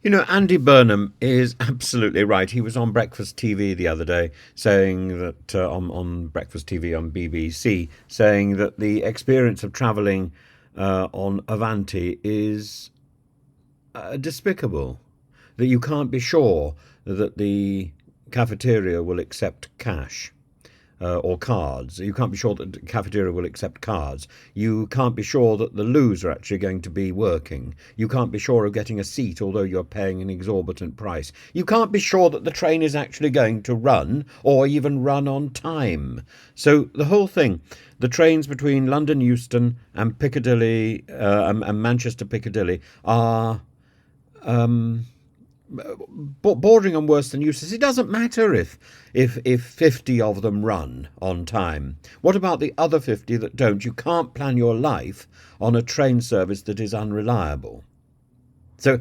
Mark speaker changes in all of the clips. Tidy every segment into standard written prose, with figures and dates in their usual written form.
Speaker 1: Andy Burnham is absolutely right. He was on Breakfast TV the other day saying that, on Breakfast TV on BBC, saying that the experience of travelling on Avanti is despicable. That you can't be sure that the cafeteria will accept cash. Or cards. You can't be sure that the cafeteria will accept cards. You can't be sure that the loos are actually going to be working. You can't be sure of getting a seat, although you're paying an exorbitant price. You can't be sure that the train is actually going to run, or even run on time. So the whole thing, the trains between London Euston and Piccadilly and Manchester Piccadilly are bordering on worse than useless. It doesn't matter if 50 of them run on time. What about the other 50 that don't? You can't plan your life on a train service that is unreliable. So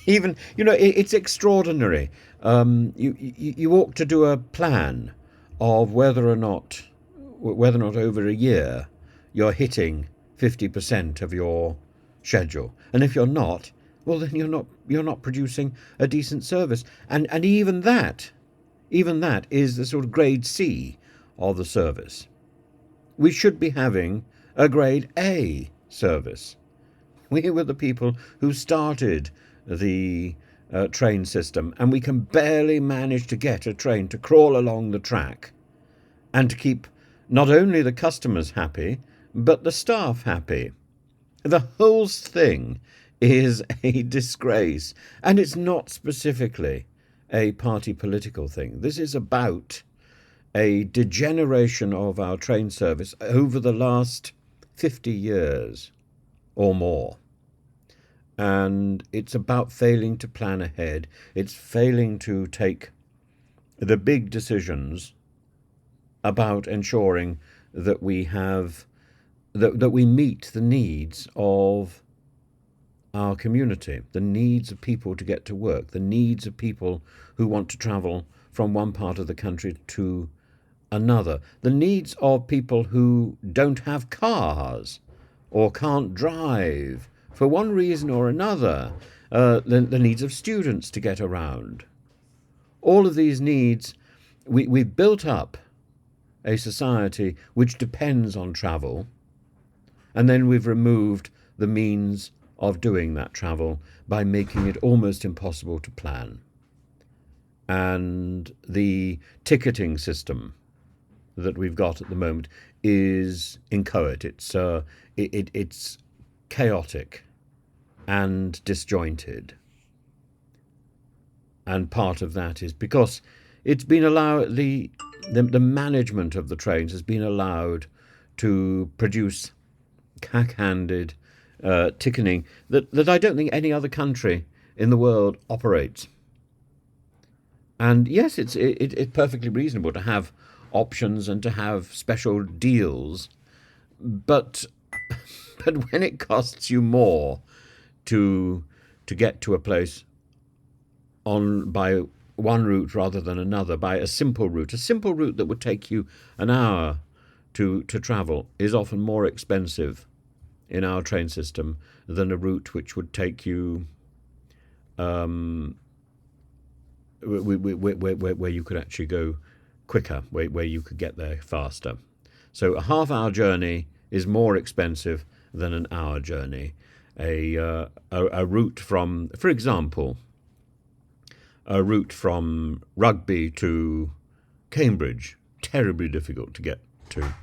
Speaker 1: even, it's extraordinary. You ought to do a plan of whether or not over a year you're hitting 50% of your schedule. And if you're not, well, then you're not producing a decent service. And even that is the sort of grade C of the service. We should be having a grade A service. We were the people who started the train system, and we can barely manage to get a train to crawl along the track and to keep not only the customers happy, but the staff happy. The whole thing is a disgrace, and it's not specifically a party political thing. This is about a degeneration of our train service over the last 50 years or more. And it's about failing to plan ahead. It's failing to take the big decisions about ensuring that we have that we meet the needs of our community, the needs of people to get to work, the needs of people who want to travel from one part of the country to another, the needs of people who don't have cars or can't drive for one reason or another, the needs of students to get around. All of these needs, we've built up a society which depends on travel, and then we've removed the means of doing that travel by making it almost impossible to plan. And the ticketing system that we've got at the moment is inchoate. It's chaotic and disjointed. And part of that is because it's been allowed, the management of the trains has been allowed to produce cack-handed ticketing that I don't think any other country in the world operates. And yes, it's perfectly reasonable to have options and to have special deals, but but when it costs you more to get to a place on by one route rather than another, by a simple route that would take you an hour to travel, is often more expensive in our train system than a route which would take you where you could actually go quicker, where you could get there faster. So a half-hour journey is more expensive than an hour journey. A route from, for example, a route from Rugby to Cambridge, terribly difficult to get to,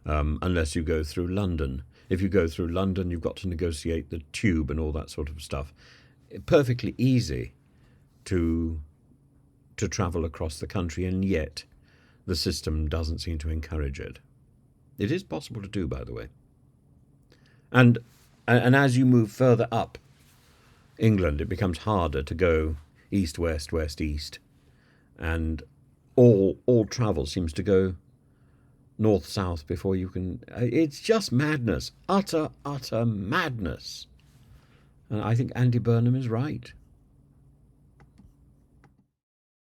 Speaker 1: unless you go through London. If you go through London, you've got to negotiate the tube and all that sort of stuff. Perfectly easy to travel across the country, and yet the system doesn't seem to encourage it. It is possible to do, by the way. And as you move further up England, it becomes harder to go east, west, west, east, and all travel seems to go north, south before you can. It's just madness, utter madness. And I think Andy Burnham is right.